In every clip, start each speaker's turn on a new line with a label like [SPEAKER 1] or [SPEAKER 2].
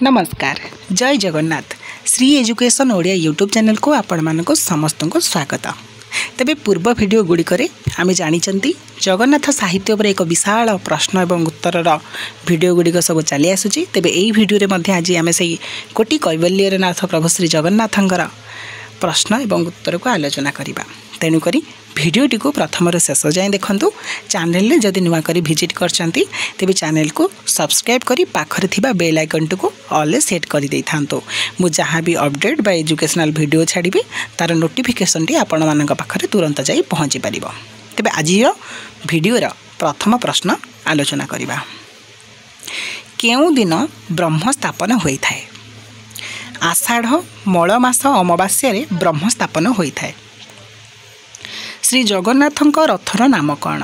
[SPEAKER 1] नमस्कार जय Jagannath Shri education Odia YouTube channel को आपण मानक समस्त को स्वागत। तेबे पूर्व वीडियो गुड़िक आम जानी जगन्नाथ साहित्य पर एक विशाल प्रश्न एवं उत्तर वीडियो गुड़िक सब चली आसूची। तेबे एई वीडियो रे आज आम से कोटि कैवल्यनाथ प्रभु श्री जगन्नाथंकर प्रश्न एवं उत्तर को आलोचना करवा। तेणुक भिडटी को प्रथम शेष जाए देखूँ। चैनल जदि नुआ कर विजिट करछंती तेबे चैनल को सब्सक्राइब करी पाखरे थिबा बेल आइकन को ऑल सेट कर दे था। मु जहाँ भी अपडेट बा एजुकेशनल वीडियो छाड़ी तार नोटिफिकेशन टी आपण मानक पाखरे तुरंत जाई पहुँची पारिबो। तेबे आज वीडियो प्रथम प्रश्न आलोचना करवा। केउ दिन ब्रह्म स्थापन होता है? आषाढ़ मल मास अमावास्या रे ब्रह्म स्थापन होता है। श्री जगन्नाथंक रथर नाम कौन?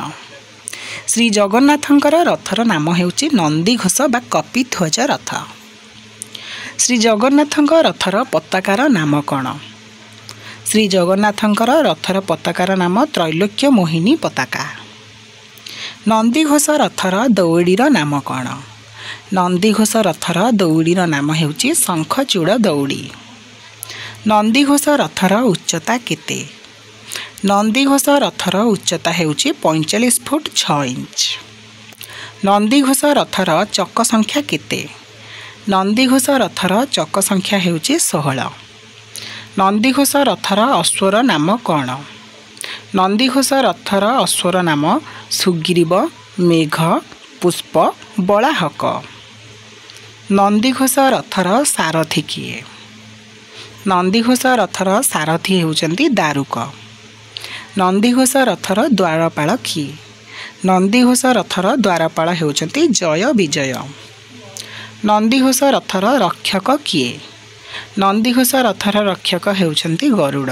[SPEAKER 1] श्री जगन्नाथंकर रथर नाम हेउची नंदीघोष बा कपिध्वज रथ। श्री जगन्नाथंक रथर पताकार नाम कौन? श्री जगन्नाथंकर रथर पताकार नाम त्रैलोक्य मोहिनी पताका। नंदीघोष रथर दौड़ीर नाम कौन? नंदीघोष रथर दौड़ीर नाम हेउची शंखचूड़ दौड़ी। नंदीघोष रथर उच्चता केते? नंदीघोष रथर उच्चता हेउची 45 फुट 6 इंच। नंदीघोष रथर चक संख्या केते? नंदीघोष रथर चक संख्या हेउची 16। नंदीघोष रथर अश्वर नाम कौन? नंदीघोष रथर अश्वर नाम सुग्रीव, मेघ, पुष्प, बलाहक। नंदीघोष रथर सारथी किए? नंदीघोष रथर सारथी हेउचंती दारुक। नंदीघोष रथर द्वारपाल किए? नंदीघोष रथर द्वारपाल हेउचंती जय विजय। नंदीघोष रथर रक्षक किए? नंदीघोष रथर रक्षक हेउचंती गरुड़।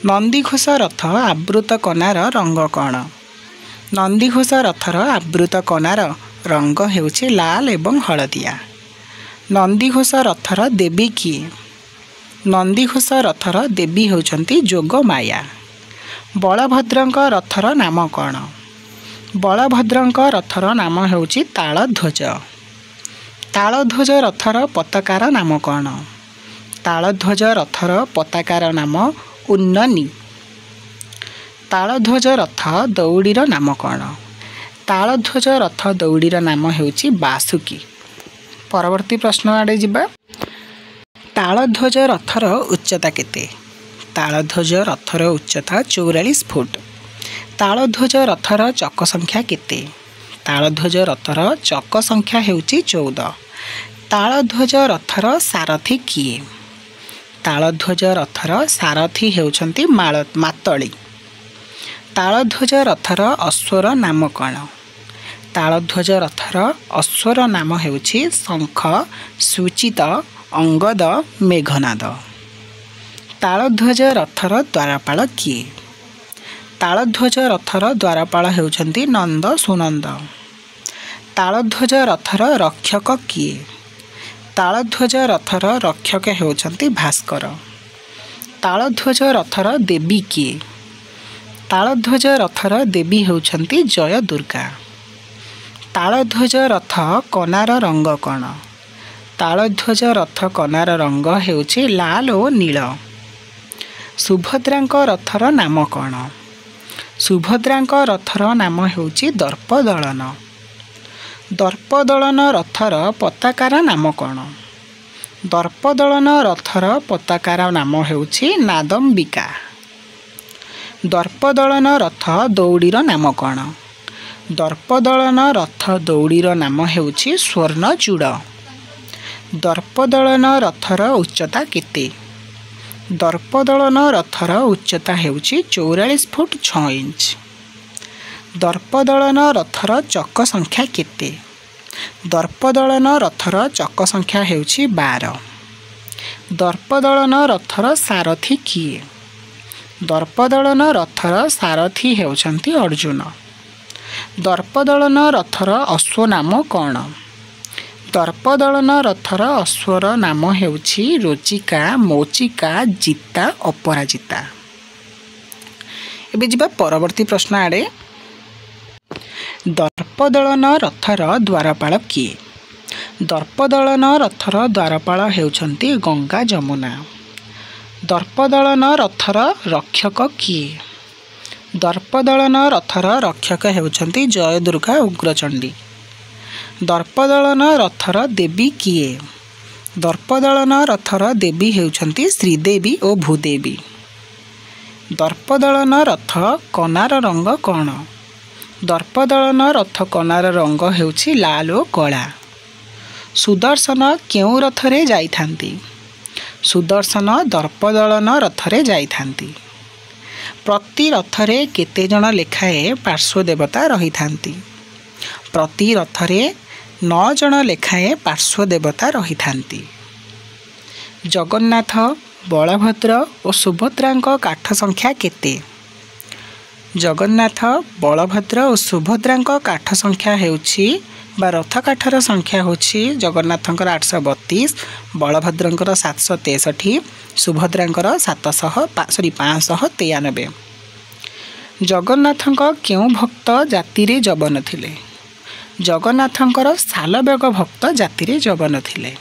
[SPEAKER 1] नंदीघोष रथ आवृत कनार रंग कौन? नंदीघोष रथर आवृत कनार रंग हेउची लाल एवं हलदिया। नंदीघोष रथर देवी किए? नंदीघोष रथर देवी हेउचंती जोगमाया। बलभद्रंक रथर नाम कौन? बलभद्रंक रथर नाम हेउची तालध्वज। तालध्वज रथर पताकार नाम कौन? तालध्वज रथर पताकार नाम उन्ननी। तालध्वज रथ दौड़ीर नाम कौन? तालध्वज रथ दौड़ीर नाम हेउची बासुकी। परवर्ती प्रश्न आड़े जिबा। तालध्वज रथर उच्चता केते? तालध्वज रथर उच्चता 44 फुट। तालध्वज रथर चक संख्या केते? तालध्वज रथर चक संख्या हेउची 14। तालध्वज रथर सारथी किए? तालध्वज रथर सारथी हेउचंती मातळी। तालध्वज रथर अश्वर नाम कौन? तालध्वज रथर अश्वर नाम हेउची शंख, सुचित, अंगद, मेघनाद। तालध्वज रथर द्वारपाल किए? तालध्वज रथर द्वारपाल हेउचंती नंद सुनंद। तालध्वज रथर रक्षक किए? तालध्वज रथर रक्षक हेउचंती भास्कर। तालध्वज रथर देवी किए? तालध्वज रथर देवी हेउचंती जय दुर्गा। तालध्वज रथ कनार रंग कौन? तालध्वज रथ कनार रंग हेउची लाल और नील। सुभद्रांक रथर नाम कौन? सुभद्रांक रथर नाम हेउची दर्पदलन। दर्पदलन रथर पताकार नाम कौन? दर्पदलन रथर पताकार नाम हेउची नादम्बिका। दर्पदलन रथ दौड़ीर नाम कौन? दर्पदलन रथ दौड़ीर नाम हेउची स्वर्णचूड़। दर्पदलन रथर उच्चता केते? दर्पदलन रथर उच्चता हेउची 44 फुट 6 इंच। दर्पदलन रथर चक संख्या केते? दर्पदलन रथर चक संख्या हेउची 12। दर्पदलन रथर सारथी किए? दर्पदलन रथर सारथी हेउचंती अर्जुन। दर्पदलन रथर अश्व नाम कौन? दर्पदलन रथर अश्वर नाम हेउची रोचिका, मोचिका, जीता, अपराजिता। एबे जिबा परवर्ती प्रश्न आड़े। दर्पदलन रथर द्वारपाल किए? ଦର୍ପଦଳନ ରଥର ଦ୍ୱାରପାଳ ହେଉଛନ୍ତି ଗଙ୍ଗା ଯମୁନା। ଦର୍ପଦଳନ ରଥର ରକ୍ଷକ କିଏ? ଦର୍ପଦଳନ ରଥର ରକ୍ଷକ ହେଉଛନ୍ତି ଜୟଦୁର୍ଗା ଉଗ୍ରଚଣ୍ଡୀ। ଦର୍ପଦଳନ ରଥର ଦେବୀ କିଏ? ଦର୍ପଦଳନ ରଥର ଦେବୀ ହେଉଛନ୍ତି ଶ୍ରୀଦେବୀ ଓ ଭୂଦେବୀ। ଦର୍ପଦଳନ ରଥ କନାର ରଙ୍ଗ କ'ଣ? ଦର୍ପଦଳନ ରଥ କନାର ରଙ୍ଗ ହେଉଛି ଲାଲ ଓ କଳା। ସୁଦର୍ଶନ କେଉଁ ରଥରେ ଯାଇଥାନ୍ତି? ସୁଦର୍ଶନ ଦର୍ପଦଳନ ରଥରେ ଯାଇଥାନ୍ତି। ପ୍ରତି ରଥରେ କେତେ ଜଣ ଲେଖାଏଁ ପାର୍ଶ୍ୱ ଦେବତା ରହିଥାନ୍ତି? ପ୍ରତି ରଥରେ 9 ଜଣ ଲେଖାଏଁ ପାର୍ଶ୍ୱ ଦେବତା ରହିଥାନ୍ତି। ଜଗନ୍ନାଥ, ବଳଭଦ୍ର ଓ ସୁଭଦ୍ରାଙ୍କ କାଠ ସଂଖ୍ୟା କେତେ? ଜଗନ୍ନାଥ, ବଳଭଦ୍ର ଓ ସୁଭଦ୍ରାଙ୍କ କାଠ ସଂଖ୍ୟା ହେଉଛି ବା ରଥ କାଠର ସଂଖ୍ୟା ହେଉଛି ଜଗନ୍ନାଥଙ୍କର 832, ବଳଭଦ୍ରଙ୍କର 763, ସୁଭଦ୍ରାଙ୍କର 593। ଜଗନ୍ନାଥଙ୍କ କେଉଁ ଭକ୍ତ ଜାତିରେ ଯବନ ଥିଲେ? ଜଗନ୍ନାଥଙ୍କର ଶାଲବେଗ ଭକ୍ତ ଜାତିରେ ଯବନ ଥିଲେ।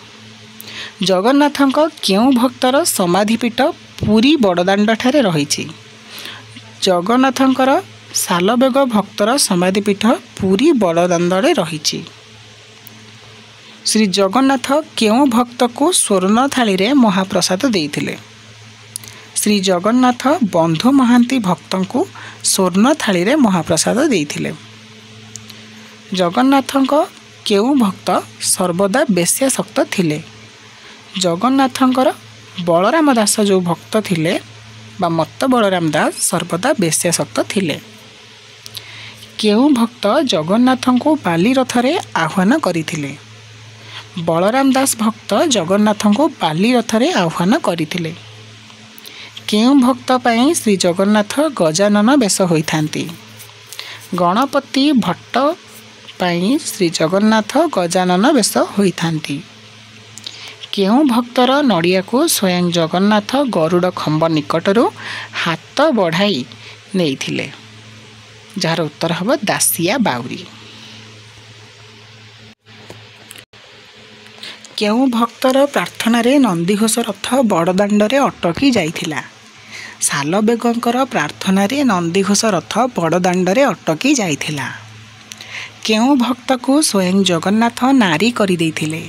[SPEAKER 1] ଜଗନ୍ନାଥଙ୍କ କେଉଁ ଭକ୍ତର ସମାଧିପୀଠ ପୁରୀ ବଡ଼ଦାଣ୍ଡଠାରେ ରହିଛି? ଜଗନ୍ନାଥଙ୍କର ଶାଲବେଗ ଭକ୍ତର ସମାଧିପୀଠ ପୁରୀ ବଡ଼ଦାଣ୍ଡରେ ରହିଛି। ଶ୍ରୀ ଜଗନ୍ନାଥ କେଉଁ ଭକ୍ତକୁ ସ୍ୱର୍ଣ୍ଣ ଥାଳିରେ ମହାପ୍ରସାଦ ଦେଇଥିଲେ? ଶ୍ରୀ ଜଗନ୍ନାଥ ବନ୍ଧୁ ମହାନ୍ତି ଭକ୍ତଙ୍କୁ ସ୍ୱର୍ଣ୍ଣ ଥାଳିରେ ମହାପ୍ରସାଦ ଦେଇଥିଲେ। ଜଗନ୍ନାଥଙ୍କ କେଉଁ ଭକ୍ତ ସର୍ବଦା ବେଶ୍ୟାସକ୍ତ ଥିଲେ? ଜଗନ୍ନାଥଙ୍କର ବଳରାମ ଦାସ ଯେଉଁ ଭକ୍ତ ଥିଲେ ବା ମତ୍ତ ବଳରାମ ଦାସ ସର୍ବଦା ବେଶ୍ୟାସକ୍ତ ଥିଲେ। କେଉଁ ଭକ୍ତ ଜଗନ୍ନାଥଙ୍କୁ ବାଲି ରଥରେ ଆହ୍ୱାନ କରିଥିଲେ? ବଳରାମ ଦାସ ଭକ୍ତ ଜଗନ୍ନାଥଙ୍କୁ ବାଲି ରଥରେ ଆହ୍ୱାନ କରିଥିଲେ। କେଉଁ ଭକ୍ତ ପାଇଁ ଶ୍ରୀ ଜଗନ୍ନାଥ ଗଜାନନ ବେଶ ହୋଇଥାନ୍ତି? ଗଣପତି ଭଟ୍ଟ ପାଇଁ ଶ୍ରୀ ଜଗନ୍ନାଥ ଗଜାନନ ବେଶ ହୋଇଥାନ୍ତି। କେଉଁ ଭକ୍ତର ନଡ଼ିଆକୁ ସ୍ୱୟଂ ଜଗନ୍ନାଥ ଗରୁଡ଼ ଖମ୍ବ ନିକଟରୁ ହାତ ବଢ଼ାଇ ନେଇଥିଲେ? ଯାହାର ଉତ୍ତର ହେବ ଦାସିଆ ବାଉରୀ। କେଉଁ ଭକ୍ତର ପ୍ରାର୍ଥନାରେ ନନ୍ଦିଘୋଷ ରଥ ବଡ଼ଦାଣ୍ଡରେ ଅଟକି ଯାଇଥିଲା? ଶାଲବେଗଙ୍କର ପ୍ରାର୍ଥନାରେ ନନ୍ଦିଘୋଷ ରଥ ବଡ଼ଦାଣ୍ଡରେ ଅଟକି ଯାଇଥିଲା। କେଉଁ ଭକ୍ତକୁ ସ୍ୱୟଂ ଜଗନ୍ନାଥ ନାରୀ କରିଦେଇଥିଲେ?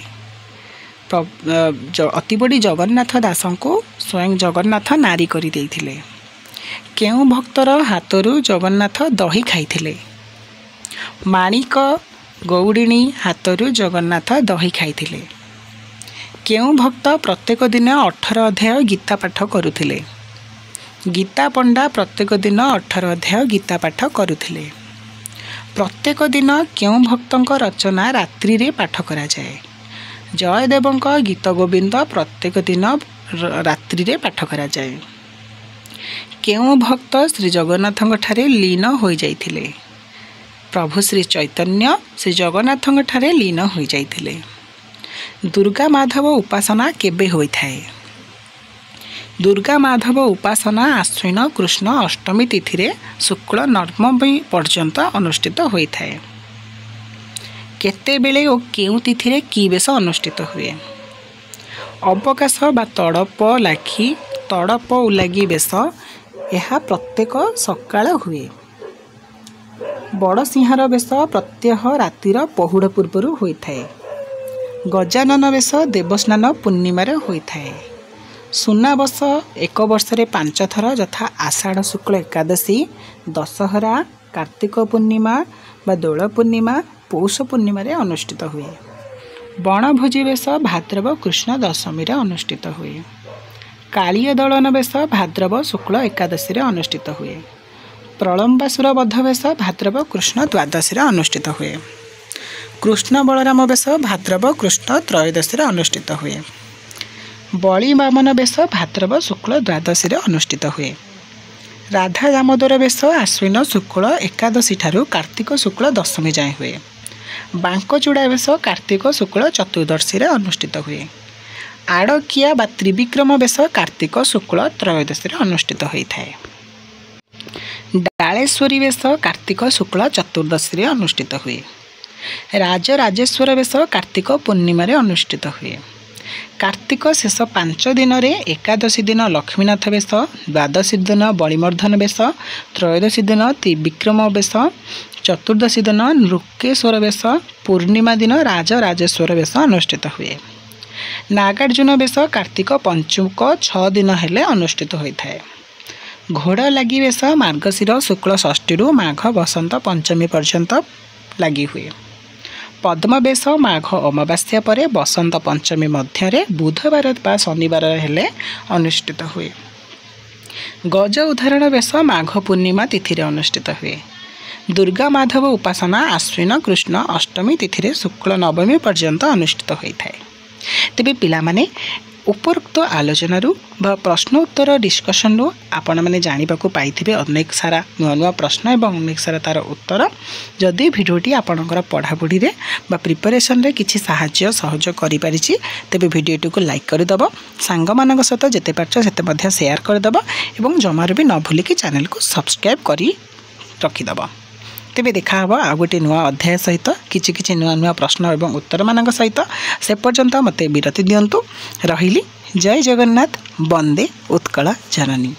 [SPEAKER 1] ଅତିବଡ଼ି ଜଗନ୍ନାଥ ଦାସଙ୍କୁ ସ୍ୱୟଂ ଜଗନ୍ନାଥ ନାରୀ କରିଦେଇଥିଲେ। କେଉଁ ଭକ୍ତର ହାତରୁ ଜଗନ୍ନାଥ ଦହି ଖାଇଥିଲେ? ମାଣିକ ଗୌଡ଼ିଣୀ ହାତରୁ ଜଗନ୍ନାଥ ଦହି ଖାଇଥିଲେ। କେଉଁ ଭକ୍ତ ପ୍ରତ୍ୟେକ ଦିନ 18 ଅଧ୍ୟାୟ ଗୀତା ପାଠ କରୁଥିଲେ? ଗୀତା ପଣ୍ଡା ପ୍ରତ୍ୟେକ ଦିନ 18 ଅଧ୍ୟାୟ ଗୀତା ପାଠ କରୁଥିଲେ। ପ୍ରତ୍ୟେକ ଦିନ କେଉଁ ଭକ୍ତଙ୍କ ରଚନା ରାତ୍ରିରେ ପାଠ କରାଯାଏ? ଜୟଦେବଙ୍କ ଗୀତ ଗୋବିନ୍ଦ ପ୍ରତ୍ୟେକ ଦିନ ରାତ୍ରିରେ ପାଠ କରାଯାଏ। କେଉଁ ଭକ୍ତ ଶ୍ରୀ ଜଗନ୍ନାଥଙ୍କ ଠାରେ ଲୀନ ହୋଇଯାଇଥିଲେ? ପ୍ରଭୁ ଶ୍ରୀ ଚୈତନ୍ୟ ଶ୍ରୀ ଜଗନ୍ନାଥଙ୍କ ଠାରେ ଲୀନ ହୋଇଯାଇଥିଲେ। ଦୁର୍ଗା ମାଧବ ଉପାସନା କେବେ ହୋଇଥାଏ? ଦୁର୍ଗା ମାଧବ ଉପାସନା ଆଶ୍ୱିନ କୃଷ୍ଣ ଅଷ୍ଟମୀ ତିଥିରେ ଶୁକ୍ଳ ନବମୀ ପର୍ଯ୍ୟନ୍ତ ଅନୁଷ୍ଠିତ ହୋଇଥାଏ। କେତେବେଳେ ଓ କେଉଁ ତିଥିରେ କି ବେଶ ଅନୁଷ୍ଠିତ ହୁଏ? ଅବକାଶ ବା ତଡ଼ପ ଉଲାଗି ବେଶ ଏହା ପ୍ରତ୍ୟେକ ସକାଳ ହୁଏ। ବଡ଼ସିଂହାର ବେଶ ପ୍ରତ୍ୟହ ରାତିର ପହୁଡ଼ ପୂର୍ବରୁ ହୋଇଥାଏ। ଗଜାନନ ବେଶ ଦେବସ୍ନାନ ପୂର୍ଣ୍ଣିମାରେ ହୋଇଥାଏ। ସୁନାବେଶ 1 ବର୍ଷରେ 5 ଥର ଯଥା ଆଷାଢ଼ ଶୁକ୍ଳ ଏକାଦଶୀ, ଦଶହରା, କାର୍ତ୍ତିକ ପୂର୍ଣ୍ଣିମା ବା ଦୋଳ ପୂର୍ଣ୍ଣିମା, ପୌଷ ପୂର୍ଣ୍ଣିମାରେ ଅନୁଷ୍ଠିତ ହୁଏ। ବଣଭୋଜି ବେଶ ଭାଦ୍ରବ କୃଷ୍ଣ ଦଶମୀରେ ଅନୁଷ୍ଠିତ ହୁଏ। କାଳିୟ ଦଳନ ବେଶ ଭାଦ୍ରବ ଶୁକ୍ଳ ଏକାଦଶୀରେ ଅନୁଷ୍ଠିତ ହୁଏ। ପ୍ରଳମ୍ବାସୁର ବଧ ବେଶ ଭାଦ୍ରବ କୃଷ୍ଣ ଦ୍ୱାଦଶୀରେ ଅନୁଷ୍ଠିତ ହୁଏ। କୃଷ୍ଣ ବଳରାମ ବେଶ ଭାଦ୍ରବ କୃଷ୍ଣ ତ୍ରୟୋଦଶୀରେ ଅନୁଷ୍ଠିତ ହୁଏ। ବଳି ବାମନ ବେଶ ଭାଦ୍ରବ ଶୁକ୍ଳ ଦ୍ୱାଦଶୀରେ ଅନୁଷ୍ଠିତ ହୁଏ। ରାଧା ଦାମୋଦର ବେଶ ଆଶ୍ୱିନ ଶୁକ୍ଳ ଏକାଦଶୀ ଠାରୁ କାର୍ତ୍ତିକ ଶୁକ୍ଳ ଦଶମୀ ଯାଏଁ ହୁଏ। ବାଙ୍କଚୂଡ଼ା ବେଶ କାର୍ତ୍ତିକ ଶୁକ୍ଳ ଚତୁର୍ଦ୍ଦଶୀରେ ଅନୁଷ୍ଠିତ ହୁଏ। ଆଡ଼କିଆ ବା ତ୍ରିବିକ୍ରମ ବେଶ କାର୍ତ୍ତିକ ଶୁକ୍ଳ ତ୍ରୟୋଦଶୀରେ ଅନୁଷ୍ଠିତ ହୋଇଥାଏ। ଡାଳେଶ୍ୱରୀ ବେଶ କାର୍ତ୍ତିକ ଶୁକ୍ଳ ଚତୁର୍ଦ୍ଦଶୀରେ ଅନୁଷ୍ଠିତ ହୁଏ। राजराजेश्वर बेश कार्तिक पूर्णिम अनुष्ठित हुए। कार्तिक शेष 5 दिन एकादशी दिन लक्ष्मीनाथ बेश, द्वादशी दिन बलिमर्दन बेश, त्रयोदशी दिन त्रिविक्रम बेश, चतुर्दशी दिन नृकेश्वर बेश, पूर्णिमा दिन राजराजेश्वर बेश अनुष्ठित हुए। नागार्जुन बेश कार्तिक पंचुक 6 दिन हेले अनुष्ठित होता है। घोड़ लगी बेश मार्गशीर शुक्ल षष्ठी माघ बसंत पंचमी पर्यंत लगी हुए। पद्म बेश माघ अमावास्या पर बसंत पंचमी मध्य बुधवार बा शनिवार हेले अनुष्ठित हुए। गज उदाहरण बेश माघ पूर्णिमा तिथि अनुष्ठित हुए। दुर्गा माधव उपासना आश्विन कृष्ण अष्टमी तिथि शुक्ल नवमी पर्यंत अनुष्ठित होता है। तेबे पिला माने उपरोक्त आलोचन प्रश्न उत्तर डिस्कसन आपण मैंने जानवाक पाई अनेक सारा नुआ नुआ प्रश्न और अनेक सारा तार उत्तर। जदि भिडियोटी आपणकर पढ़ापढ़ी प्रिपरेशन रे किसी साहाय्य सहयोग करि तेबे भिडियोटी को लाइक करदेव, सांग मान सहित जिते पार्छ सेयार करदेव और जमार भी न भूलिकी चैनल को सब्सक्राइब करी रखिदेव। तेबे देखा हबो आ गोटे नुआ अध्याय सहित किछि नुआ नुआ प्रश्न और उत्तर मान सहित। से पर्यंत मते विरति दियंतु। रहिली। जय जगन्नाथ। वंदे उत्कल जननी।